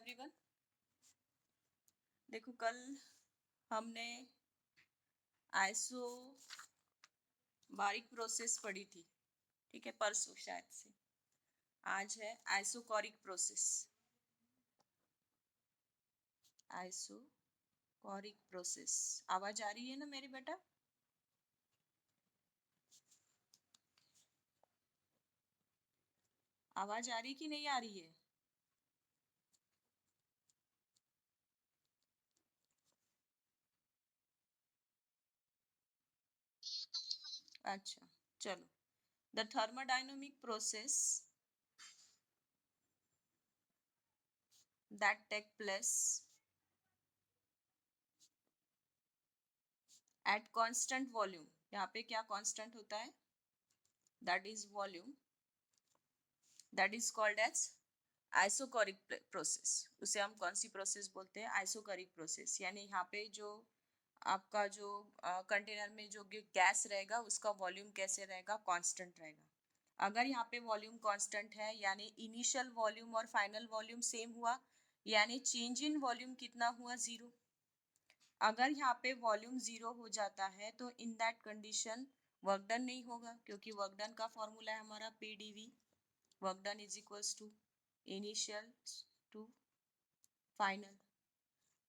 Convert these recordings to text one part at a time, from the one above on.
Everyone. देखो कल हमने आइसो बारीक प्रोसेस पढ़ी थी, ठीक है, परसों शायद से। आज है आइसोकोरिक प्रोसेस। Isochoric process. आवाज आ रही है ना मेरी बेटा? आवाज आ रही कि नहीं आ रही है? अच्छा, चलो। The thermodynamic process that take place at constant volume। यहाँ पे क्या कांस्टेंट होता है? That is volume. That is called as isochoric process. उसे हम कौन सी प्रोसेस बोलते हैं? Isochoric process. यानी यहाँ पे जो आपका जो कंटेनर में जो गैस रहेगा उसका वॉल्यूम कैसे रहेगा? कांस्टेंट रहेगा। अगर यहाँ पे वॉल्यूम कांस्टेंट है यानी इनिशियल वॉल्यूम और फाइनल वॉल्यूम सेम हुआ, यानी चेंज इन वॉल्यूम कितना हुआ? जीरो। अगर यहाँ पे वॉल्यूम जीरो हो जाता है तो in that condition work done नहीं होगा, क्योंकि वर्क डन का फॉर्मूला है हमारा PDV. Work done is equals to initial to final.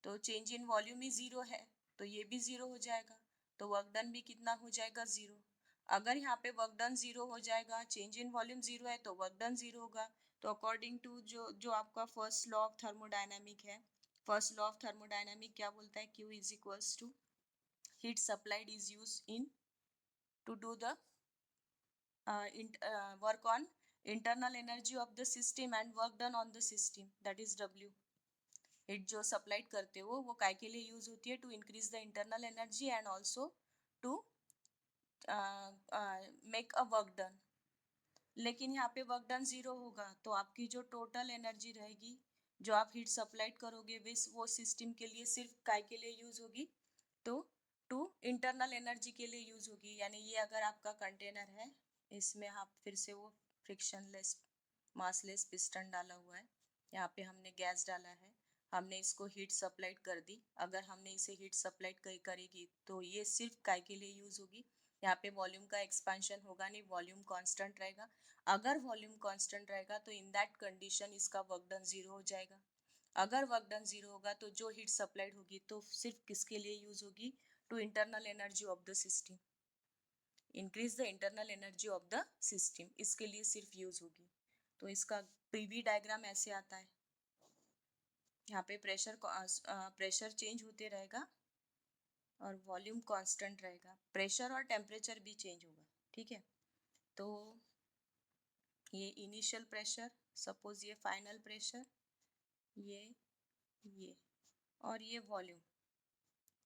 तो चेंज इन वॉल्यूम ही जीरो है तो ये भी जीरो हो जाएगा, तो वर्क डन भी कितना हो जाएगा? जीरो। अगर यहाँ पे वर्क डन जीरो हो जाएगा, चेंज इन वॉल्यूम जीरो है तो वर्क डन जीरो होगा। तो अकॉर्डिंग टू जो जो आपका फर्स्ट लॉ ऑफ थर्मोडायनामिक है, फर्स्ट लॉ ऑफ थर्मोडायनामिक क्या बोलता है? Q is equals to heat supplied is use in to do the work on internal energy of the system and work done on the system, that is W। Heat जो supplied करते हो वो काय के लिए यूज होती है? To increase the internal energy and also to make a work done. लेकिन यहाँ पे वर्क डन जीरो होगा तो आपकी जो टोटल एनर्जी रहेगी जो आप हीट सप्लाइड करोगे वो सिस्टम के लिए सिर्फ काय के लिए यूज होगी? तो टू इंटरनल एनर्जी के लिए यूज होगी। यानी ये अगर आपका कंटेनर है, इसमें आप फिर से वो फ्रिक्शनलेस मासलेस पिस्टन डाला हुआ है, यहाँ पे हमने गैस डाला है, हमने इसको हीट सप्लाइड कर दी। अगर हमने इसे हीट सप्लाइड करेगी तो ये सिर्फ काय के लिए यूज होगी? यहाँ पे वॉल्यूम का एक्सपेंशन होगा नहीं, वॉल्यूम कांस्टेंट रहेगा। अगर वॉल्यूम कांस्टेंट रहेगा तो इन दैट कंडीशन इसका वर्क डन जीरो हो जाएगा। अगर वर्क डन जीरो होगा तो जो हीट सप्लाइड होगी तो सिर्फ किसके लिए यूज होगी? To internal energy of the system, increase the internal energy of the system, इसके लिए सिर्फ यूज होगी। तो इसका पीवी डायग्राम ऐसे आता है। यहाँ पे प्रेशर चेंज होते रहेगा और वॉल्यूम कांस्टेंट रहेगा। प्रेशर और टेम्परेचर भी चेंज होगा, ठीक है। तो ये इनिशियल प्रेशर, सपोज ये फाइनल प्रेशर, ये और ये वॉल्यूम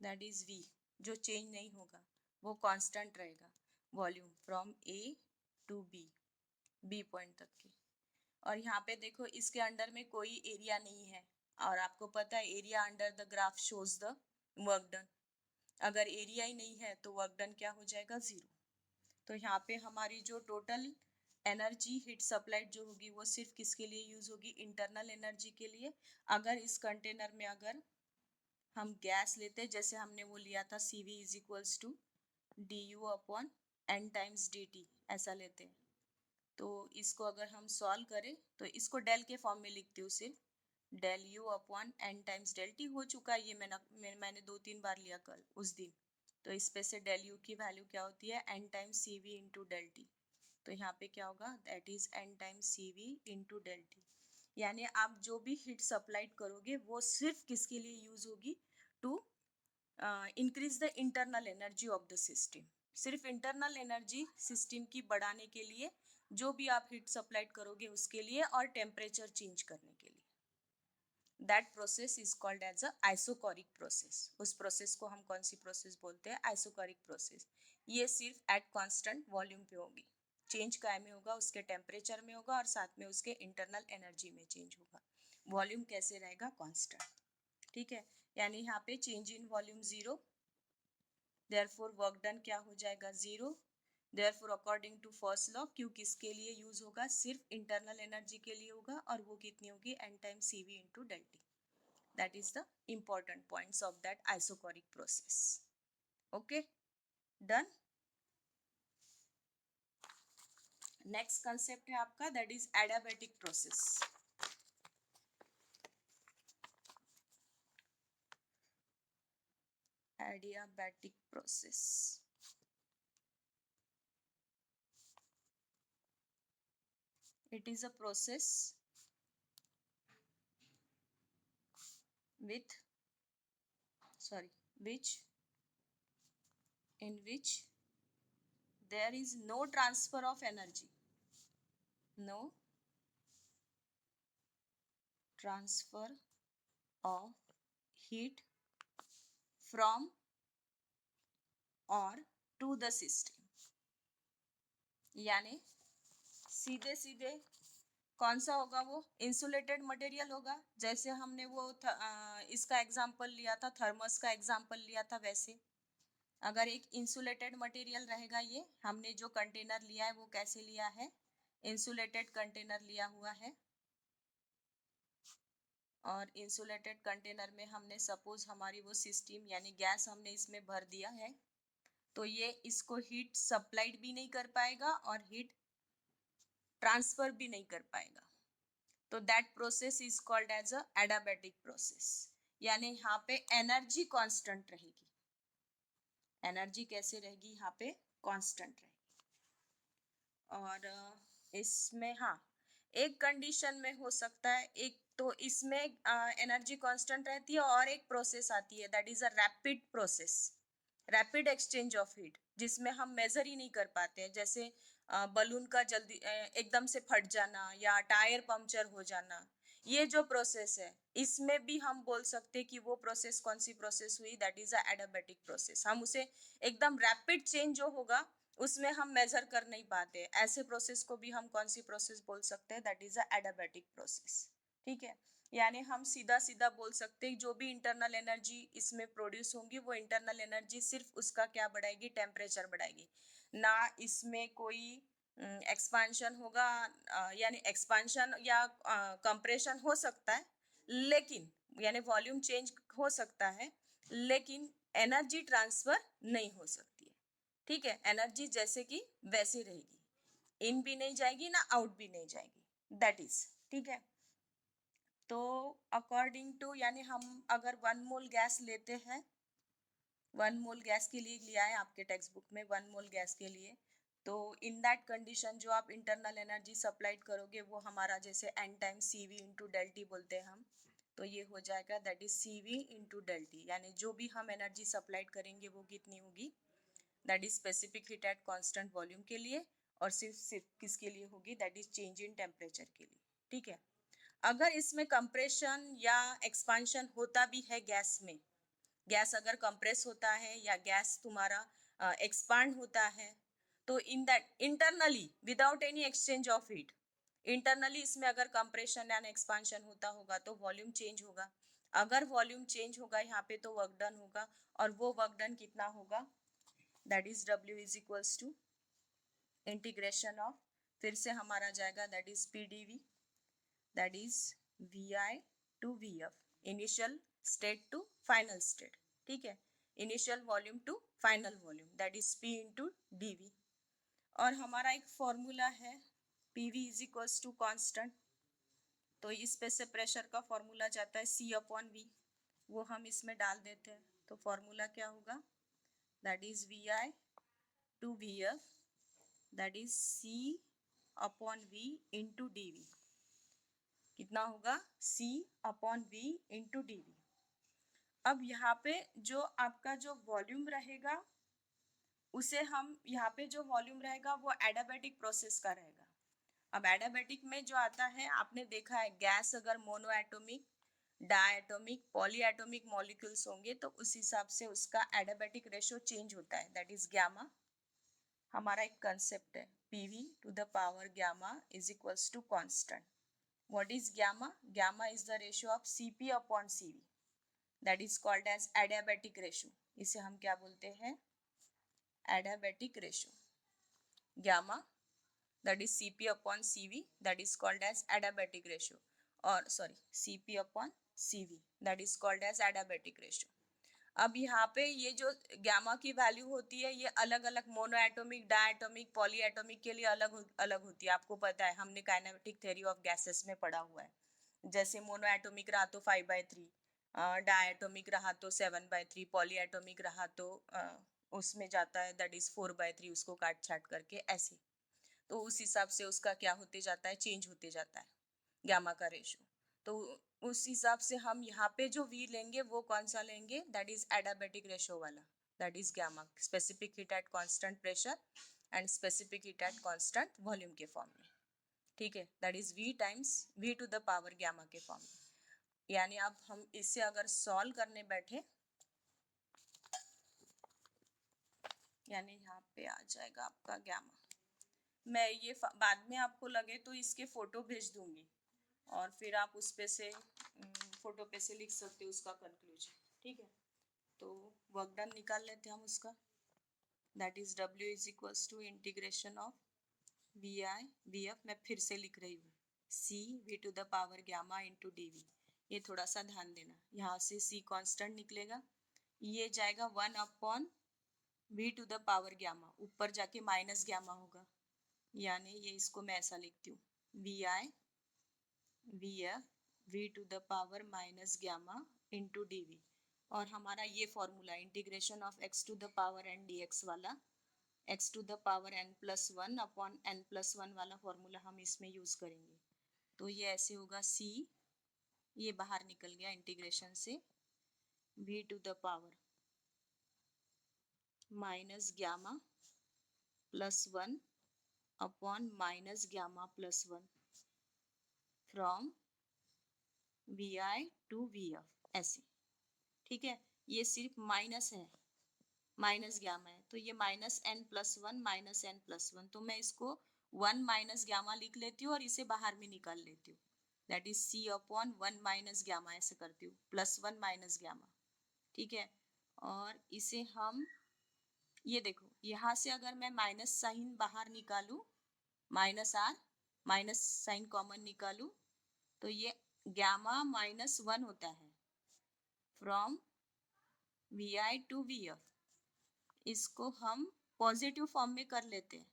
दैट इज वी, जो चेंज नहीं होगा, वो कांस्टेंट रहेगा। Volume from A to B point तक के। और यहाँ पे देखो इसके अंडर में कोई एरिया नहीं है, और आपको पता है area under the graph shows the work done. अगर एरिया ही नहीं है तो वर्क डन क्या हो जाएगा? जीरो। तो यहाँ पे हमारी जो टोटल एनर्जी हीट सप्लाइड जो होगी वो सिर्फ किसके लिए यूज होगी? इंटरनल एनर्जी के लिए। अगर इस कंटेनर में अगर हम गैस लेते हैं, जैसे हमने वो लिया था C V is equals to D U upon N times D T, ऐसा लेते हैं। तो इसको अगर हम सॉल्व करें तो इसको डेल के फॉर्म में लिखते हो, सिर्फ del U upon N times del T हो चुका है। ये मैंने 2-3 बार लिया कल उस दिन। तो इस पे से डेल यू की वैल्यू क्या होती है? N times C V into del T. तो यहाँ पे क्या होगा? That is N times C V into del T. यानी आप जो भी हीट सप्लाइड करोगे वो सिर्फ किसके लिए यूज होगी? To increase the internal energy of the system. सिर्फ इंटरनल एनर्जी सिस्टम की बढ़ाने के लिए जो भी आप हीट सप्लाइड करोगे उसके लिए, और टेम्परेचर चेंज करने के लिए। That process is called as a isochoric process. उस प्रोसेस को हम कौन सी प्रोसेस बोलते हैं? Isochoric process. ये सिर्फ एट कांस्टेंट वॉल्यूम पे होगी। चेंज काय में होगा? उसके टेम्परेचर में होगा और साथ में उसके इंटरनल एनर्जी में चेंज होगा। वॉल्यूम कैसे रहेगा? कांस्टेंट, ठीक है। यानी यहाँ पे change in volume zero, therefore work done क्या हो जाएगा? Zero. Therefore according to first law Q किसके लिए यूज होगा, सिर्फ इंटरनल एनर्जी के लिए होगा, और वो कितनी होगी, n time cv into del T. That is the important points of that isochoric process. Okay, done. Next concept है आपका, that is adiabatic process. Adiabatic process. It is a process with which in which there is no transfer of energy, no transfer of heat from or to the system. यानी सीधे सीधे कौन सा होगा, वो insulated material होगा. जैसे हमने वो इसका एग्जांपल लिया था, थर्मस का एग्जांपल लिया था, वैसे अगर एक इंसुलेटेड मटेरियल रहेगा, ये हमने जो कंटेनर लिया है वो कैसे लिया है, इंसुलेटेड कंटेनर लिया हुआ है. और इंसुलेटेड कंटेनर में हमने सपोज हमारी वो सिस्टम यानी गैस हमने इसमें भर दिया है, तो ये इसको हीट सप्लाइड भी नहीं कर पाएगा और हीट ट्रांसफर भी नहीं कर पाएगा. तो that process is called as a adiabatic process. यानी यहाँ पे एनर्जी कांस्टेंट रहेगी. एनर्जी कैसे रहेगी, यहाँ पे कांस्टेंट रहेगी. और इसमें हाँ एक कंडीशन में हो सकता है, एक तो इसमें एनर्जी कांस्टेंट रहती है, और एक प्रोसेस आती है that is a rapid process, rapid exchange of heat, जिसमें हम मेजर ही नहीं कर पाते हैं. जैसे बलून का जल्दी एकदम से फट जाना या टायर पंक्चर हो जाना, ये जो प्रोसेस है इसमें भी हम बोल सकते हैं कि वो प्रोसेस कौन सी प्रोसेस हुई, that is a adiabatic process. हम उसे एकदम रैपिड चेंज जो होगा उसमें हम मेजर कर नहीं पाते, ऐसे प्रोसेस को भी हम कौन सी प्रोसेस बोल सकते हैं, that is a adiabatic process. ठीक है, यानी हम सीधा सीधा बोल सकते हैं जो भी इंटरनल एनर्जी इसमें प्रोड्यूस होंगी, वो इंटरनल एनर्जी सिर्फ उसका क्या बढ़ाएगी, टेम्परेचर बढ़ाएगी. ना इसमें कोई एक्सपांशन होगा, यानी एक्सपांशन या कंप्रेशन हो सकता है, लेकिन यानी वॉल्यूम चेंज हो सकता है, लेकिन एनर्जी ट्रांसफर नहीं हो सकती है. ठीक है, एनर्जी जैसे कि वैसी रहेगी, इन भी नहीं जाएगी ना आउट भी नहीं जाएगी, दैट इज. ठीक है, तो अकॉर्डिंग टू यानी हम अगर 1 मोल गैस लेते हैं, 1 मोल गैस के लिए लिया है आपके टेक्स्ट बुक में, 1 मोल गैस के लिए, तो इन दैट कंडीशन जो आप इंटरनल एनर्जी सप्लाइड करोगे वो हमारा जैसे n time cv into del T बोलते हैं हम, तो ये हो जाएगा that is cv into del T. यानी जो भी हम एनर्जी सप्लाइड करेंगे वो कितनी होगी, that is specific heat at constant volume के लिए, और सिर्फ किसके लिए होगी, that is change in temperature के लिए. ठीक है, अगर इसमें कंप्रेशन या एक्सपांशन होता भी है गैस में, गैस अगर कंप्रेस होता है या गैस तुम्हारा एक्सपांड होता है, तो in that internally without any exchange of heat, internally इसमें अगर कंप्रेशन एंड एक्सपांशन होता होगा तो वॉल्यूम चेंज होगा. अगर वॉल्यूम चेंज होगा यहाँ पे तो वर्क डन होगा, और वो वर्क डन कितना होगा, that is W is equals to integration of, फिर से हमारा जाएगा that is PdV, that is VI to VF, initial state to final state. ठीक है, initial volume to final volume, that is P into DV. और हमारा एक formula है PV is equals to constant, तो इस पे से प्रेशर का फॉर्मूला जाता है C अपॉन V, वो हम इसमें डाल देते हैं, तो फॉर्मूला क्या होगा, that is VI to VF, that is C upon V into DV. कितना होगा, C upon V into DV. अब यहाँ पे जो आपका जो वॉल्यूम रहेगा उसे हम यहाँ पे जो वॉल्यूम रहेगा वो एडियाबैटिक प्रोसेस का रहेगा. अब एडियाबैटिक में जो आता है, आपने देखा है गैस अगर mono atomic, diatomic, poly atomic molecules होंगे तो उस हिसाब से उसका एडियाबैटिक रेशियो चेंज होता है, दैट इज गैमा. हमारा एक कंसेप्ट है PV to the power gamma is equals to constant. What is gamma, gamma is the ratio of Cp upon Cv, that is called as adiabatic ratio. इसे हम क्या बोलते हैं, adiabatic ratio. gamma, that is Cp upon Cv, that is called as adiabatic ratio, or sorry Cp upon Cv, that is called as adiabatic ratio. अब यहाँ पे ये जो गामा की वैल्यू होती है ये अलग अलग मोनोएटॉमिक, डायटॉमिक, पॉलीएटॉमिक के लिए अलग अलग होती है. आपको पता है, हमने काइनेमेटिक थ्योरी ऑफ गैसेस में पढ़ा हुआ है. जैसे मोनोएटॉमिक रहा तो 5/3, डायटॉमिक रहा तो 7/3, पॉलीएटॉमिक रहा तो उसमें जाता है दैट इज 4/3, उसको काट छाट करके ऐसे. तो उस हिसाब से उसका क्या होते जाता है, चेंज होते जाता है गामा का रेशो. तो उस हिसाब से हम यहाँ पे जो V लेंगे वो कौन सा लेंगे, दैट इज एडाबेटिक रेशो वाला, that is gamma, specific heat at constant pressure and specific heat at constant volume के फॉर्म में. ठीक है, that is V times V to the power gamma के फॉर्म में. यानी अब हम इससे अगर सॉल्व करने बैठे, यानी यहाँ पे आ जाएगा आपका गामा. मैं ये बाद में आपको लगे तो इसके फोटो भेज दूंगी और फिर आप उस पे से फोटो पे से लिख सकते हो उसका कंक्लूजन. ठीक है, तो वर्क डन निकाल लेते हैं हम उसका. That is W is equals to integration of VI/VF. मैं फिर से लिख रही हूँ C V to the power gamma into DV. ये थोड़ा सा ध्यान देना, यहाँ से C कांस्टेंट निकलेगा, ये जाएगा 1 upon V to the power gamma, ऊपर जाके माइनस गामा होगा. यानी ये इसको मैं ऐसा लिखती हूँ VI/VF V to the power minus gamma into DV. और हमारा ये formula integration of x to the power n dx वाला, x to the power n+1 upon n+1 वाला फॉर्मूला हम इसमें यूज करेंगे. तो ये ऐसे होगा C, ये बाहर निकल गया इंटीग्रेशन से, V to the power minus gamma +1 upon minus gamma +1 from VI to VF ऐसे. ठीक है, ये सिर्फ माइनस है, माइनस गामा है, तो ये -n+1 तो मैं इसको 1 माइनस गामा लिख लेती हूँ और इसे बाहर में निकाल लेती हूँ. That is C upon 1 minus gamma, ऐसे करती हूँ, +1 माइनस गामा. ठीक है, और इसे हम ये देखो, यहाँ से अगर मैं माइनस साइन बाहर निकालू, -r, माइनस साइन कॉमन निकालू, तो ये गामा -1 होता है फ्रॉम VI टू VF. इसको हम पॉजिटिव फॉर्म में कर लेते हैं,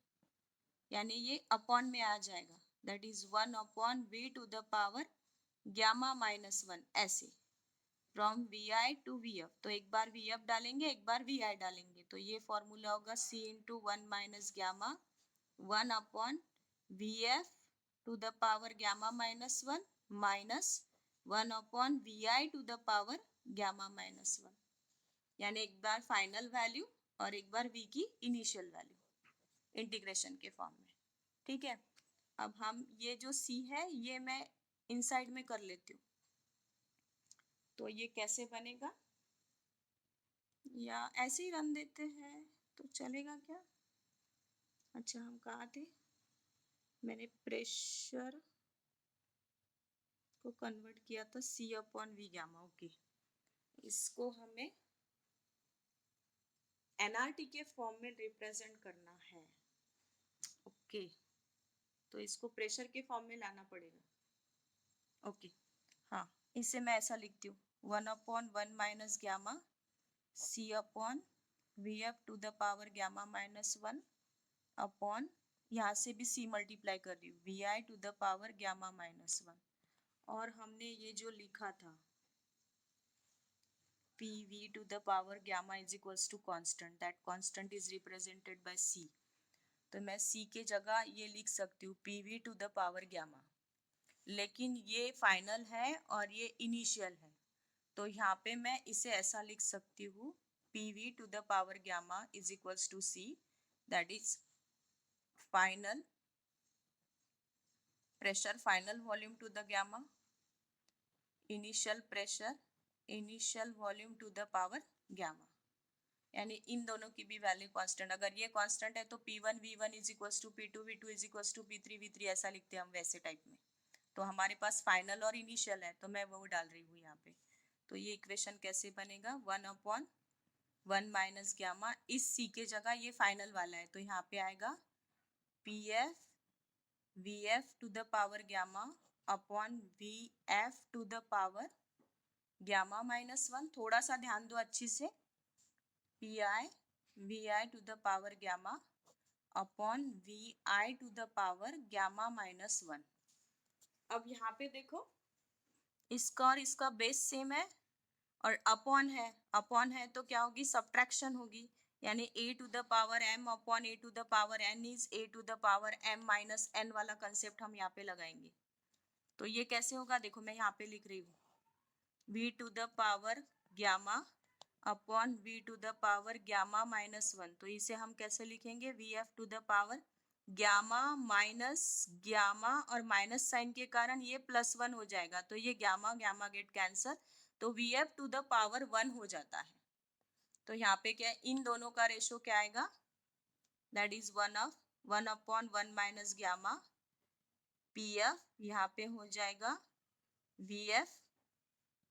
यानी ये अपॉन में आ जाएगा, that is 1 upon V to the power gamma -1 ऐसे फ्रॉम VI टू VF. तो एक बार VF डालेंगे, एक बार VI डालेंगे, तो ये फॉर्मूला होगा C into 1 minus gamma 1 upon VF to the power gamma -1 minus 1 upon VI to the power gamma -1. यानी एक बार फाइनल वैल्यू और एक बार V की इनिशियल वैल्यू इंटीग्रेशन के फॉर्म में. ठीक है, अब हम ये जो C है ये मैं इनसाइड में कर लेती हूँ. तो ये कैसे बनेगा, या ऐसे ही रन देते हैं तो चलेगा क्या. अच्छा, हम कहाँ थे, मैंने प्रेशर को कन्वर्ट किया था C upon V gamma. Okay, इसको हमें NRT के फॉर्म में रिप्रेजेंट करना है. ओके, तो इसको प्रेशर के फॉर्म में लाना पड़ेगा. ओके, हाँ, इसे मैं ऐसा लिखती हूँ 1 upon 1 minus gamma C upon VF to the power gamma -1 upon, यहाँ से भी C मल्टीप्लाई कर रही हूँ, VI to the power gamma -1. और हमने ये जो लिखा था PV to the power gamma is equals to constant, that constant is represented by C. तो मैं C के जगह ये लिख सकती हूँ PV to the power gamma, लेकिन ये फाइनल है और ये इनिशियल है, तो यहाँ पे मैं इसे ऐसा लिख सकती हूँ PV to the power gamma is equals to C, that is final pressure, final volume to the gamma, initial pressure, initial volume to the power gamma. यानी इन दोनों की भी वैल्यू कांस्टेंट, अगर ये कांस्टेंट है तो P1 V1 is equals to P2 V2 is equals to P3 V3 ऐसा लिखते हैं हम वैसे टाइप में. तो हमारे पास फाइनल और इनिशियल है, तो मैं वो डाल रही हूँ यहाँ पे. तो ये इक्वेशन कैसे बनेगा, 1 अपॉन 1 माइनस गामा, इस C के जगह ये फाइनल वाला है तो यहाँ पे आएगा PF VF to the power gamma upon VF to the power gamma minus 1. थोड़ा सा ध्यान दो अच्छी से. PI VI to the power gamma upon VI to the power gamma minus 1. अब यहाँ पे देखो, इसका और इसका बेस सेम है और अपॉन है तो क्या होगी, सब्ट्रैक्शन होगी. यानी a to the power m upon a to the power n is a to the power m minus n वाला कंसेप्ट हम यहाँ पे लगाएंगे. तो ये कैसे होगा, देखो मैं यहाँ पे लिख रही हूँ v to the power gamma upon v to the power gamma minus 1. तो इसे हम कैसे लिखेंगे, vf to the power gamma minus gamma और माइनस साइन के कारण ये +1 हो जाएगा. तो ये gamma gamma गेट कैंसर, तो vf to the power 1 हो जाता है. तो यहाँ पे क्या है, इन दोनों का रेशो क्या आएगा, that is 1 upon 1 minus gamma pf. यहाँ पे हो जाएगा vf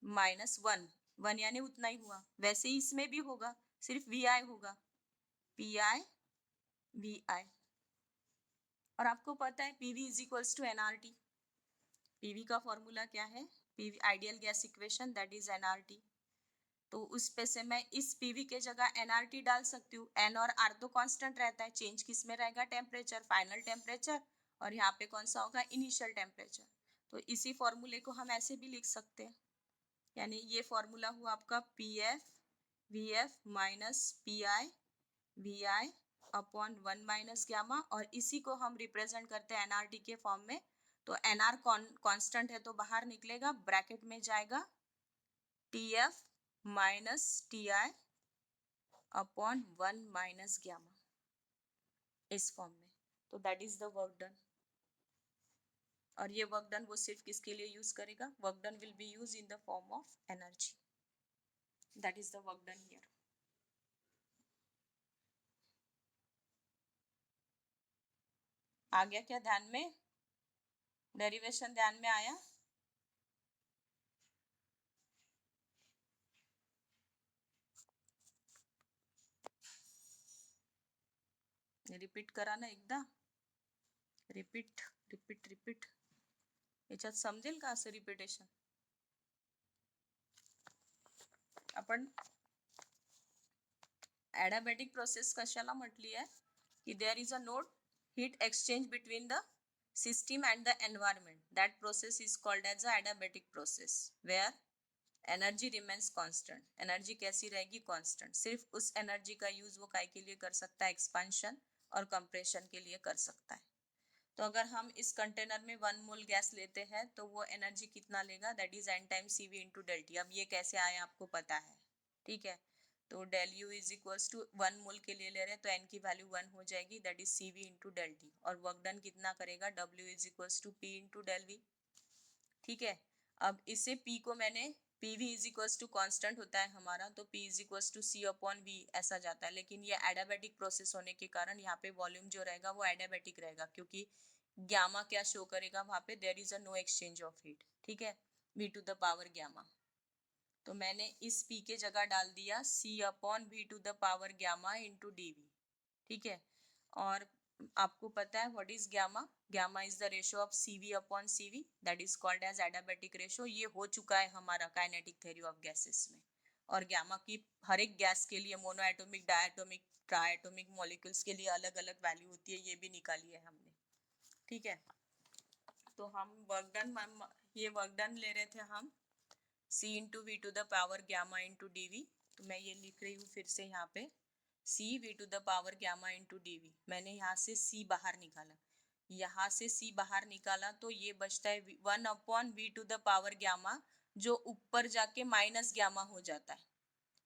माइनस 1 यानी उतना ही हुआ. वैसे ही इसमें भी होगा, सिर्फ vi होगा, pi vi. और आपको पता है pv is equals to nRT. pv का फॉर्मूला क्या है, pv ideal gas equation, that is nRT. तो उस पे से मैं इस pv के जगह nRT डाल सकती हूँ. n और r तो कांस्टेंट रहता है, चेंज किस में रहेगा, टेम्परेचर, फाइनल टेम्परेचर, और यहाँ पे कौन सा होगा, इनिशियल टेम्परेचर. तो इसी फॉर्मूले को हम ऐसे भी लिख सकते हैं. यानी ये फॉर्मूला हुआ आपका PF VF minus PI VI upon 1 minus gamma, और इसी को हम रिप्रेजेंट करते हैं NRT के फॉर्म में. तो NR कांस्टेंट है तो बाहर निकलेगा, ब्रैकेट में जाएगा TF minus TI upon 1 minus gamma, इस फॉर्म में. तो that is the work done. और ये वर्क डन वो सिर्फ किसके लिए यूज करेगा, work done will be use in the form of energy. That is the work done here. आ गया क्या ध्यान में, डेरिवेशन ध्यान में आया. रिपीट करा ना एकदा, रिपीट रिपीट रिपीट. याच्यात समजेल का असं रिपीटेशन. आपण ॲडाबॅटिक प्रोसेस कशाला म्हटली आहे की there is a not heat exchange between the system and the environment. That process is called as a adiabatic process where energy remains constant. energy कैसी रहेगी, constant. सिर्फ उस energy का use वो काय के लिए कर सकता है, expansion और compression के लिए कर सकता है. तो अगर हम इस कंटेनर में 1 मोल गैस लेते हैं तो वो एनर्जी कितना लेगा, that is n time CV into del T. अब ये कैसे आया आपको पता है, ठीक है. तो del U is equals to 1 mole के लिए ले रहे हैं तो n की वैल्यू 1 हो जाएगी, that is CV into del T. और वर्क डन कितना करेगा, W is equals to P into del V. ठीक है. अब इसे P को मैंने PV is equals to constant होता है हमारा, तो P is equals to C upon V ऐसा जाता है. लेकिन ये एडाबैटिक प्रोसेस होने के कारण यहाँ पे वॉल्यूम जो रहेगा वो एडाबैटिक रहेगा, क्योंकि ग्यामा क्या शो करेगा वहां पे, there is a no exchange of heat. ठीक है, V to the power gamma. तो मैंने इस P के जगह डाल दिया C upon V to the power gamma into DV. ठीक है. और आपको पता है what is gamma, gamma is the ratio of CV upon CV, that is called as adiabatic ratio. ये हो चुका है हमारा काइनेटिक थ्योरी ऑफ गैसेस में. और ग्यामा की हर एक गैस के लिए मोनोएटॉमिक, डायटोमिक, ट्राइएटॉमिक मॉलिक्यूल्स के लिए अलग अलग वैल्यू होती है, ये भी निकाली है हमने. ठीक है. तो हम वर्क डन, ये वर्क डन ले रहे थे हम C into V to the power gamma into DV. तो मैं ये लिख रही हूँ फिर से यहाँ पे C V to the power gamma into DV. मैंने यहाँ से C बाहर निकाला, यहाँ से C बाहर निकाला तो ये बचता है 1 upon V to the power gamma, जो ऊपर जाके माइनस ग्यामा हो जाता है,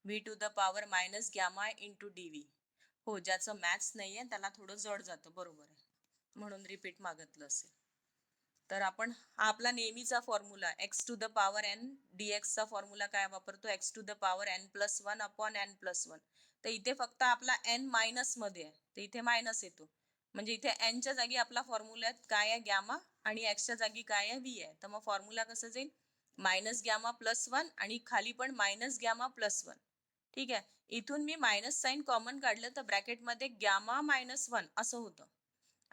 V to the power minus gamma into DV. हो, ज्याचं मॅथ्स नाही आहे त्याला थोडं जड जातं, बरोबर आहे, म्हणून रिपीट मागितलं असेल. तर आपण हा आपला नेहमीचा formula x to the power n dx चा फॉर्म्युला काय वापरतो, x to the power n plus 1 upon n plus 1. तर इथे फक्त आपला n मायनस मध्ये आहे, तर इथे मायनस येतो, म्हणजे इथे n च्या जागी आपला फॉर्म्युल्यात काय आहे, गॅमा, आणि x च्या जागी काय आहे, v आहे. तर मग फॉर्म्युला कसं जाईल, मायनस गॅमा प्लस 1 आणि खाली पण मायनस गॅमा प्लस 1. ठीक आहे. इथून मी मायनस साइन कॉमन काढलं तर ब्रॅकेटमध्ये गॅमा मायनस 1 असं होतं.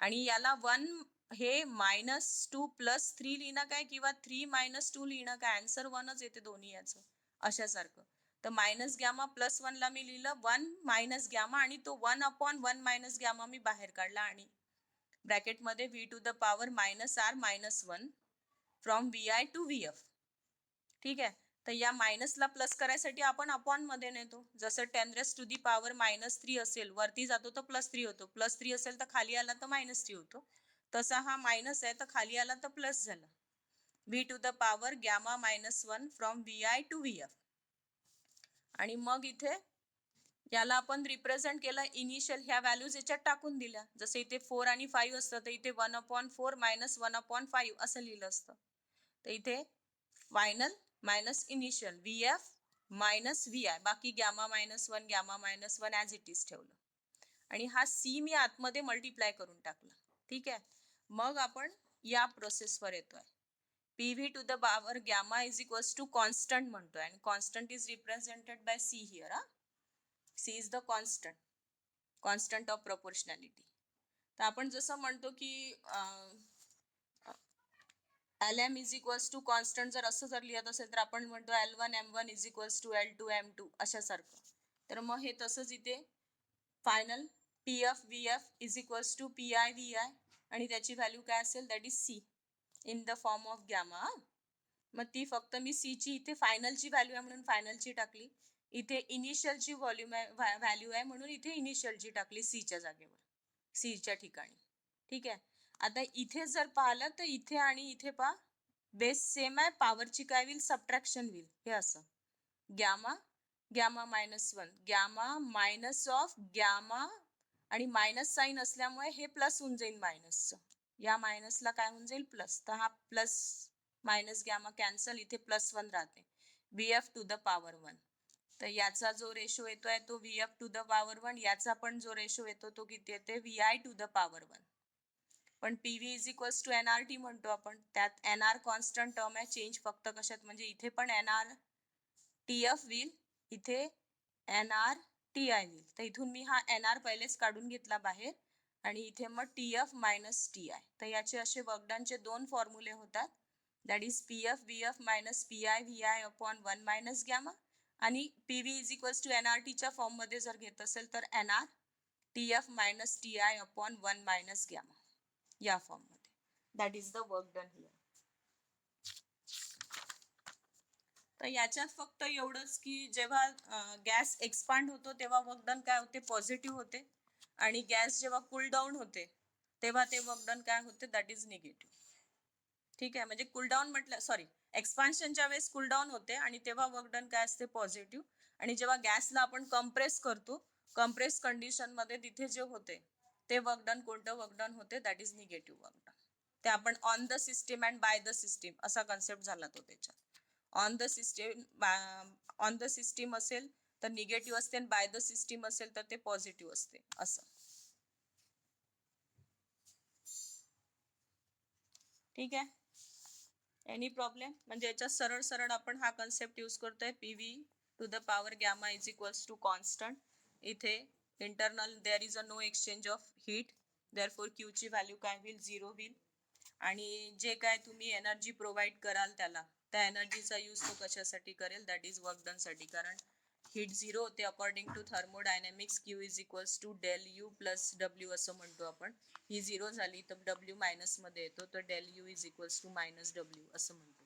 आणि याला 1 हे -2 + 3 लिहिणं काय किंवा 3 - 2 लिहिणं काय, आन्सर 1च येते दोन्ही याचं अशासारखं. तर मायनस गॅमा प्लस 1 ला मी लिहिलं 1 मायनस गॅमा आणि तो 1/1 मायनस गॅमा मी बाहेर काढला आणि ब्रॅकेटमध्ये v⁻⁻r -1 from vi to vf. ठीक आहे. तर या मायनसला प्लस करायसाठी आपण अपॉन मध्ये नेतो. जसं 10⁻³ -3 असेल, वरती जातो तर +3 होतो, +3 असेल तर खाली आला तर -3 होतो. तसा हा मायनस आहे तर खाली आला तर प्लस झाला. v⁻⁻γ -1 from vi to vf. आणि मग इथे याला आपण रिप्रेझेंट केलं इनिशियल, ह्या व्हॅल्यूज याच्यात टाकून दिल्या. जसं इथे 4 आणि 5 असतं तर इथे 1/4 - 1/5 असं लिहिलं असतं. तर इथे final minus initial vf minus vi, बाकी gamma -1 gamma -1 as it is ठेवलं. आणि हा c मी आतमध्ये मल्टिप्लाय करून टाकला. ठीक आहे. मग आपण या प्रोसेसवर येतोय. pv⁻γ is equals to constant म्हणतोय आणि constant is represented by c here. c is the constant of proportionality. तर आपण जसं म्हणतो की Lm is equals to constant, जर असं जर लिहित असेल तर आपण म्हणतो L1 M1 is equals to L2 M2 अशासारखं. तर मग हे तसंच इथे final PF VF is equals to PI VI आणि त्याची व्हॅल्यू काय असेल, that is C in the form of gamma. मग ती फक्त मी C ची इथे फायनलची व्हॅल्यू आहे म्हणून फायनलची टाकली, इथे इनिशियलची व्हॉल्यूम आहे व्हॅल्यू आहे म्हणून इथे इनिशियलची टाकली Cच्या जागेवर, Cच्या ठिकाणी. ठीक आहे. आता इथे जर पाहिलं तर इथे आणि इथे पहा बेस सेम आहे, पॉवरची काय होईल, सबट्रॅक्शन होईल. हे असं gamma -1 gamma minus of gamma आणि मायनस साईन असल्यामुळे हे प्लस होऊन जाईल मायनसचं, या मायनसला काय होऊन जाईल प्लस. तर हा प्लस मायनस गॅमा कॅन्सल, इथे +1 राहते vf⁻1. तर याचा जो रेशो येतोय तो vf⁻1, याचा पण जो रेशो येतो तो किती येते vi⁻1. पण PV is equals to NRT म्हणतो आपण, त्यात NR कॉन्स्टंट टर्म आहे, चेंज फक्त कशात म्हणजे इथे पण NR TF होईल, इथे NR TI होईल. तर इथून मी हा NR पहिलेच काढून घेतला बाहेर आणि इथे मग TF मायनस TI. तर याचे असे वर्कडनचे दोन फॉर्म्युले होतात, that is PF VF minus PI VI upon 1 minus gamma. आणि PV इज इक्वल्स टू NRTच्या फॉर्ममध्ये जर घेत असेल तर NR TF minus TI upon 1 minus gamma या फॉर्म मध्ये. That is the work done here. तर याच्यात फक्त एवढंच की जेव्हा गॅस एक्सपांड होतो तेव्हा वर्क डन काय होते, पॉझिटिव्ह होते, आणि गॅस जेव्हा कूल डाऊन होते तेव्हा ते वर्क डन काय होते, दॅट इज निगेटिव्ह. ठीक आहे. म्हणजे कूलडाऊन म्हटलं, सॉरी, एक्सपान्शनच्या वेळेस कूलडाऊन होते आणि तेव्हा वर्क डन काय असते, पॉझिटिव्ह. आणि जेव्हा गॅसला आपण कंप्रेस करतो, कंप्रेस कंडिशन मध्ये तिथे जे होते ते वर्क डन, कोणतं वर्क डन होते, that is negative work done. ते आपण on the system and by the system असा कन्सेप्ट झाला तो त्याच्यात. ऑन द सिस्टीम असेल तर निगेटिव्ह असते आणि बाय द सिस्टीम असेल तर ते पॉझिटिव्ह असते असं. ठीक आहे. Any problem? म्हणजे याच्यात सरळ सरळ आपण हा कन्सेप्ट यूज करतोय, pv⁻γ is equals to constant. इथे internal there is a no exchange of heat, therefore Q ची व्हॅल्यू काय होईल, 0 होईल. आणि जे काय तुम्ही एनर्जी प्रोव्हाइड कराल त्याला, त्या एनर्जीचा यूज तो कशासाठी करेल, दॅट इज वर्क डन साठी. कारण हीट 0 होते according to thermodynamics, Q is equals to ΔU plus W असं म्हणतो आपण. ही 0 झाली तर W मायनस मध्ये येतो, तर ΔU is equals to minus W असं म्हणतो.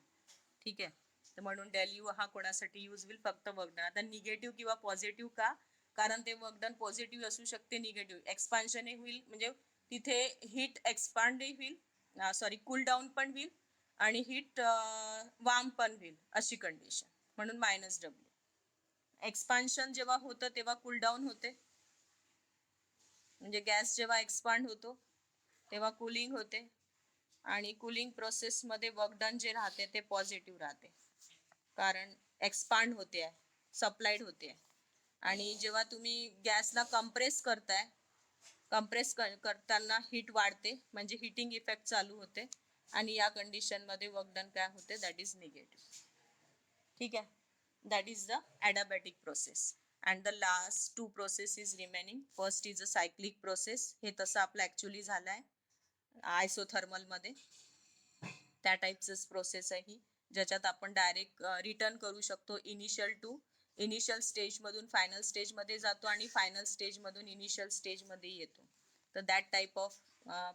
ठीक आहे. तर म्हणून ΔU हा कोणासाठी यूज होईल, फक्त वर्क डन. आता निगेटिव्ह किंवा पॉझिटिव्ह का, कारण ते वर्क डन पॉझिटिव्ह असू शकते, निगेटिव्ह एक्सपान्शन होईल, म्हणजे तिथे हीट एक्सपांड होईल, सॉरी कूल डाऊन पण होईल आणि हीट वार्म पण होईल अशी कंडिशन, म्हणून -W. एक्सपान्शन जेव्हा होतं तेव्हा कूल डाऊन होते, म्हणजे गॅस जेव्हा एक्सपांड होतो तेव्हा कूलिंग होते आणि कूलिंग प्रोसेसमध्ये वर्क डन जे राहते ते पॉझिटिव्ह राहते, कारण एक्सपांड होते आहे, सप्लाइड होते आहे. आणि जेव्हा तुम्ही गॅसला कंप्रेस करताय, कंप्रेस करताना हीट वाढते, म्हणजे हीटिंग इफेक्ट चालू होते आणि या कंडिशनमध्ये वर्क डन काय होते, दॅट इज निगेटिव्ह. ठीक आहे. That is the adiabatic process. And the last 2 process is remaining. First is a cyclic process. हे तसं आपलं ॲक्च्युली झालं आहे. आयसोथर्मल मध्ये त्या टाईपचंच प्रोसेस आहे ही, ज्याच्यात आपण डायरेक्ट रिटर्न करू शकतो इनिशियल स्टेजमधून फायनल स्टेजमध्ये जातो आणि फायनल स्टेजमधून इनिशियल स्टेजमध्ये येतो. तर that type of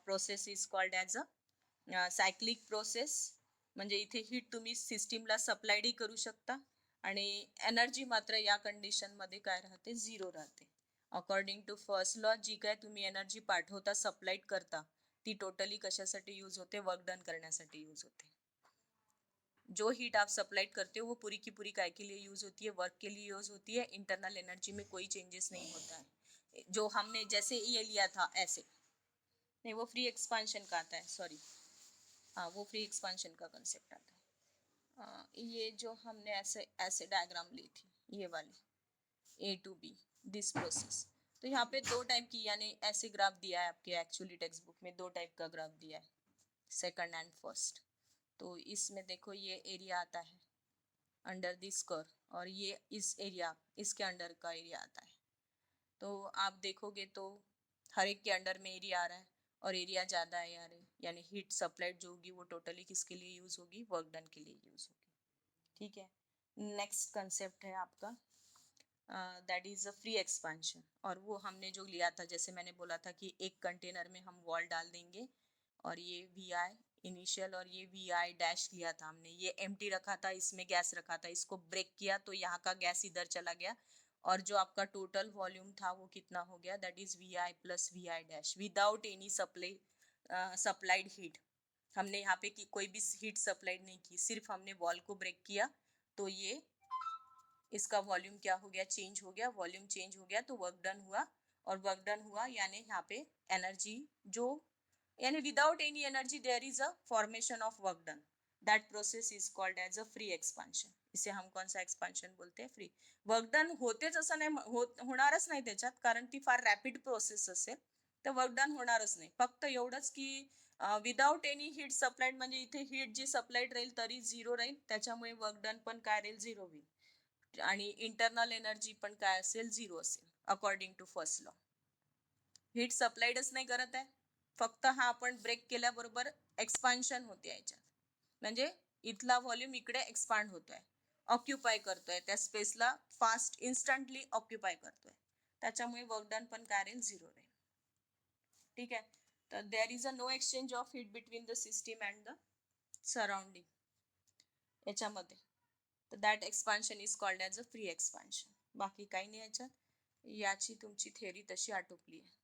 process is called as a cyclic process. म्हणजे इथे हीट तुम्ही सिस्टीमला सप्लायडी करू शकता आणि एनर्जी मात्र या कंडिशनमध्ये काय राहते, झिरो राहते. अकॉर्डिंग टू फर्स्ट लॉ जी काय तुम्ही एनर्जी पाठवता, सप्लाईड करता, ती टोटली कशासाठी यूज होते, वर्क डन करण्यासाठी यूज होते. जो हीट आप सप्लाइड करते हो वो पूरी की पूरी काय के लिए यूज होती है, वर्क के लिए यूज होती है. इंटरनल एनर्जी में कोई चेंजेस नहीं होता है. जो हमने जैसे ये लिया था ऐसे नहीं, वो फ्री एक्सपांशन का आता है, सॉरी, हाँ वो फ्री एक्सपांशन का कंसेप्ट आता है. ये जो हमने ऐसे ऐसे डायग्राम ली थी, ये वाली A to B this process, तो यहाँ पे दो टाइप की, यानी ऐसे ग्राफ दिया है आपके एक्चुअली टेक्स्ट बुक में, दो टाइप का ग्राफ दिया है, सेकंड एंड फर्स्ट. तो इसमें देखो ये एरिया आता है अंडर दिस कर्व और ये इस एरिया, इसके अंडर का एरिया आता है. तो आप देखोगे तो हर एक के अंडर में एरिया आ रहा है और एरिया ज़्यादा है यार, यानी हीट सप्लाइड जो होगी वो टोटली किसके लिए यूज़ होगी, वर्क डन के लिए यूज़ होगी. ठीक है. नेक्स्ट कंसेप्ट है आपका that is a free expansion. और वो हमने जो लिया था, जैसे मैंने बोला था कि एक कंटेनर में हम वॉल डाल देंगे और ये वी आई इनिशियल और ये वी आई डैश लिया था हमने, ये एम्प्टी रखा था, इसमें गैस रखा था, इसको ब्रेक किया तो यहाँ का गैस इधर चला गया और जो आपका टोटल वॉल्यूम था वो कितना हो गया, that is V I plus V I dash without any supplied heat. हमने यहाँ पे की कोई भी हीट सप्लाइड नहीं की, सिर्फ हमने वॉल को ब्रेक किया तो ये इसका वॉल्यूम क्या हो गया, चेंज हो गया, वॉल्यूम चेंज हो गया तो वर्क डन हुआ. और वर्क डन हुआ यानी यहाँ पे एनर्जी जो, यानी without any energy there is a formation of work done. That process is called as a free expansion. इसे हम कौन सा एक्सपांशन बोलते हैं, फ्री. वर्क डन होतेच असं नाही, होणारच नाही त्याच्यात, कारण ती फार रॅपिड प्रोसेस असेल तर वर्क डन होणारच नाही. फक्त एवढंच की विदाउट एनी हीट सप्लाइड, म्हणजे इथे हीट जी सप्लाइड राहील तरी झिरो राहील, त्याच्यामुळे वर्क डन पण काय राहील, झिरो होईल. आणि इंटरनल एनर्जी पण काय असेल, झिरो असेल according to first law. Heat सप्लाइडच नाही करत आहे, फक्त हा आपण ब्रेक केल्याबरोबर एक्सपान्शन होते याच्यात, म्हणजे इथला व्हॉल्यूम इकडे एक्सपांड होतोय, ऑक्युपाय करतोय त्या स्पेसला, फास्ट इन्स्टंटली ऑक्युपाय करतोय, त्याच्यामुळे वर्क डन पण काय राहील, झिरो राहील. ठीक आहे. तर there is a no exchange of heat between the system and the surrounding याच्यामध्ये. तर that expansion is called as a free expansion. बाकी काही नाही याच्यात, याची तुमची थेअरी तशी आटोपली आहे.